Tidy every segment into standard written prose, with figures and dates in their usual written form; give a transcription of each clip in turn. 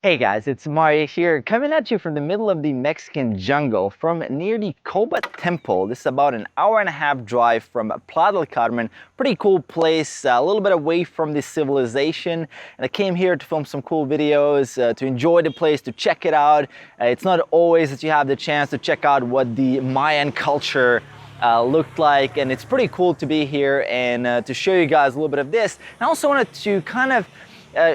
Hey guys, it's Mario here, coming at you from the middle of the Mexican jungle, from near the Coba Temple. This is about an hour and a half drive from Playa del Carmen. Pretty cool place, a little bit away from the civilization. And I came here to film some cool videos, to enjoy the place, to check it out. It's not always that you have the chance to check out what the Mayan culture looked like, and it's pretty cool to be here and to show you guys a little bit of this. And I also wanted to kind of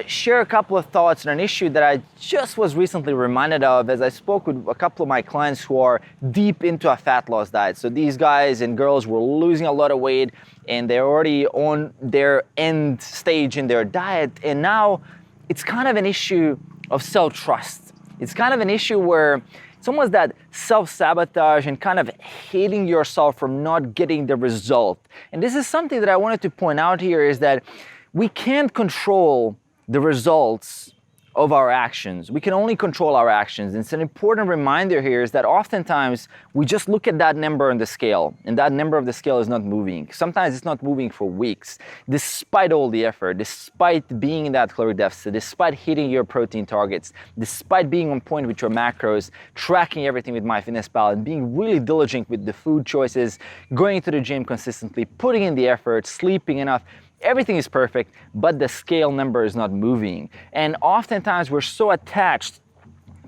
share a couple of thoughts on an issue that I just was recently reminded of as I spoke with a couple of my clients who are deep into a fat loss diet. So these guys and girls were losing a lot of weight and they're already on their end stage in their diet, and now it's kind of an issue of self-trust. It's kind of an issue where it's almost that self-sabotage and kind of hating yourself for not getting the result. And this is something that I wanted to point out here, is that we can't control the results of our actions. We can only control our actions. It's an important reminder here is that oftentimes we just look at that number on the scale, and that number of the scale is not moving. Sometimes it's not moving for weeks, despite all the effort, despite being in that caloric deficit, despite hitting your protein targets, despite being on point with your macros, tracking everything with MyFitnessPal, and being really diligent with the food choices, going to the gym consistently, putting in the effort, sleeping enough. Everything is perfect, but the scale number is not moving. And oftentimes we're so attached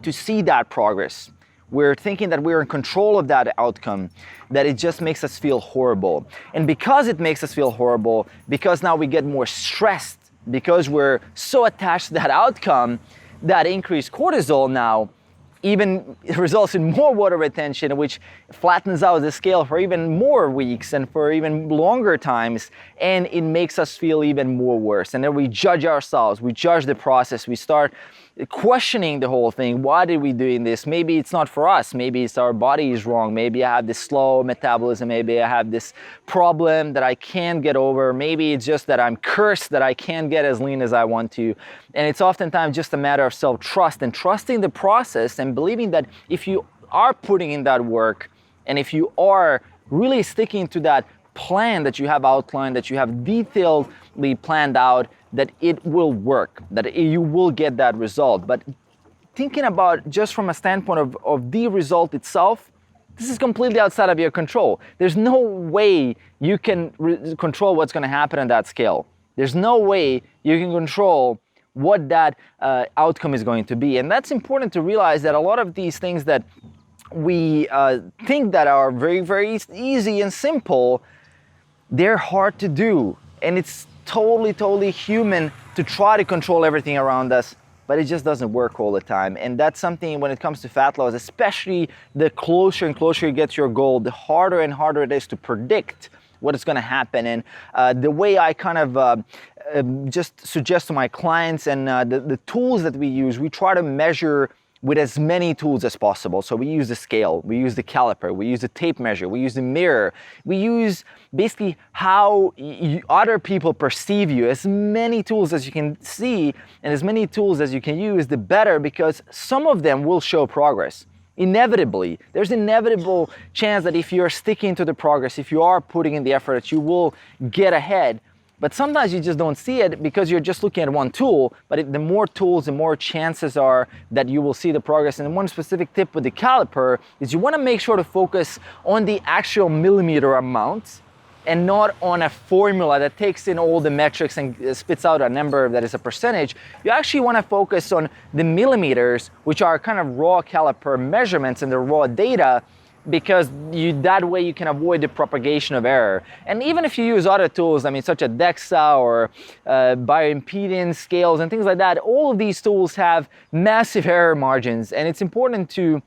to see that progress. We're thinking that we're in control of that outcome, that it just makes us feel horrible. And because it makes us feel horrible, because now we get more stressed, because we're so attached to that outcome, that increased cortisol now even results in more water retention, which flattens out the scale for even more weeks and for even longer times, and it makes us feel even more worse. And then we judge ourselves, we judge the process, we start questioning the whole thing. Why did we doing this? Maybe it's not for us. Maybe it's our body is wrong. Maybe I have this slow metabolism. Maybe I have this problem that I can't get over. Maybe it's just that I'm cursed, that I can't get as lean as I want to. And it's oftentimes just a matter of self-trust and trusting the process and believing that if you are putting in that work and if you are really sticking to that plan that you have outlined, that you have detailedly planned out, that it will work, that you will get that result. But thinking about just from a standpoint of the result itself, this is completely outside of your control. There's no way you can control what's going to happen on that scale. There's no way you can control what that outcome is going to be. And that's important to realize, that a lot of these things that we think that are very, very easy and simple, they're hard to do. And it's totally human to try to control everything around us, but it just doesn't work all the time. And that's something when it comes to fat loss, especially the closer and closer you get to your goal, the harder and harder it is to predict what is going to happen. And the way I kind of just suggest to my clients and the tools that we use, we try to measure with as many tools as possible. So we use the scale, we use the caliper, we use the tape measure, we use the mirror, we use basically how other people perceive you. As many tools as you can see and as many tools as you can use, the better, because some of them will show progress. Inevitably, there's an inevitable chance that if you're sticking to the progress, if you are putting in the effort, that you will get ahead. But sometimes you just don't see it because you're just looking at one tool. But the more tools, the more chances are that you will see the progress. And one specific tip with the caliper is you want to make sure to focus on the actual millimeter amount and not on a formula that takes in all the metrics and spits out a number that is a percentage. You actually want to focus on the millimeters, which are kind of raw caliper measurements and the raw data, because that way you can avoid the propagation of error. And even if you use other tools, I mean, such as DEXA or bioimpedance scales and things like that, all of these tools have massive error margins, and it's important to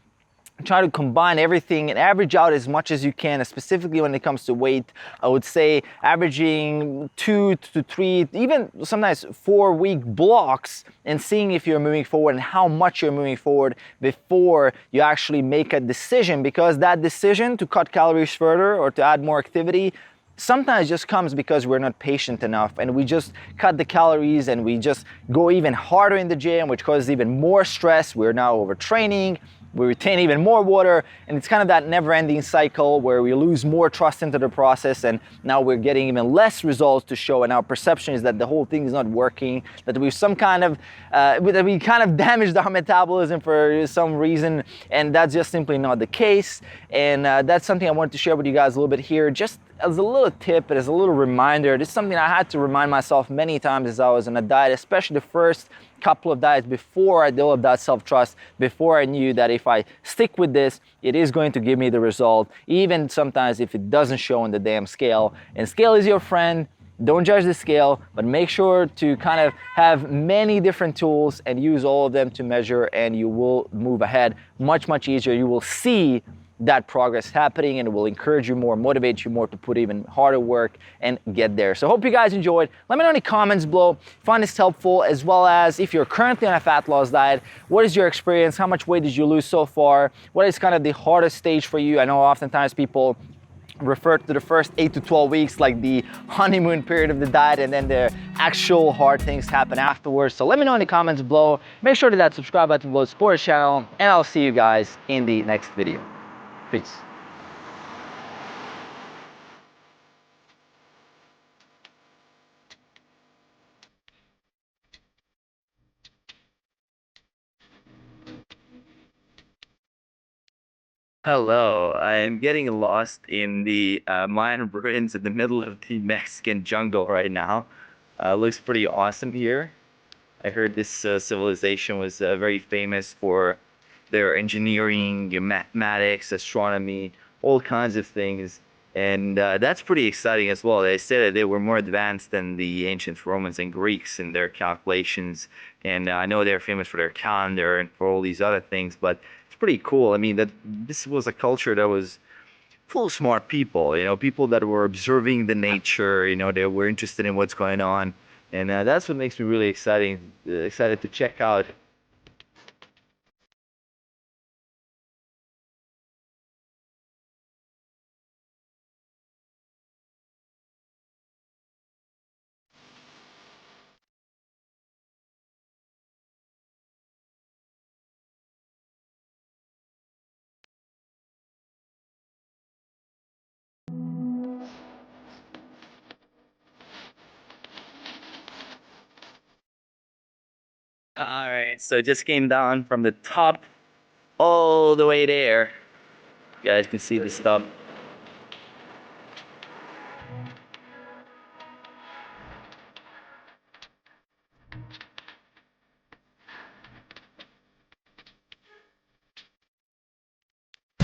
try to combine everything and average out as much as you can, specifically when it comes to weight. I would say averaging 2 to 3, even sometimes 4-week blocks, and seeing if you're moving forward and how much you're moving forward before you actually make a decision, because that decision to cut calories further or to add more activity sometimes just comes because we're not patient enough and we just cut the calories and we just go even harder in the gym, which causes even more stress. We're now overtraining, we retain even more water, and it's kind of that never-ending cycle where we lose more trust into the process, and now we're getting even less results to show, and our perception is that the whole thing is not working, that we that we kind of damaged our metabolism for some reason, and that's just simply not the case. And that's something I wanted to share with you guys a little bit here, just as a little tip, as a little reminder. This is something I had to remind myself many times as I was on a diet, especially the first couple of diets before I developed that self-trust, before I knew that if I stick with this, it is going to give me the result, even sometimes if it doesn't show on the damn scale. And scale is your friend. Don't judge the scale, but make sure to kind of have many different tools and use all of them to measure, and you will move ahead much, much easier. You will see that progress happening, and it will encourage you more, motivate you more to put even harder work and get there. So hope you guys enjoyed. Let me know in the comments below if you find this helpful, as well as if you're currently on a fat loss diet, what is your experience? How much weight did you lose so far? What is kind of the hardest stage for you? I know oftentimes people refer to the first 8 to 12 weeks like the honeymoon period of the diet, and then the actual hard things happen afterwards. So let me know in the comments below. Make sure to that subscribe button below, support the channel, and I'll see you guys in the next video. Peace. Hello, I am getting lost in the Mayan ruins in the middle of the Mexican jungle right now. Looks pretty awesome here. I heard this civilization was very famous for their engineering, mathematics, astronomy, all kinds of things. And that's pretty exciting as well. They said that they were more advanced than the ancient Romans and Greeks in their calculations. And I know they're famous for their calendar and for all these other things, but it's pretty cool. I mean, that this was a culture that was full of smart people, people that were observing the nature, they were interested in what's going on. And that's what makes me really excited to check out. All right, so just came down from the top all the way there. You guys can see the stuff.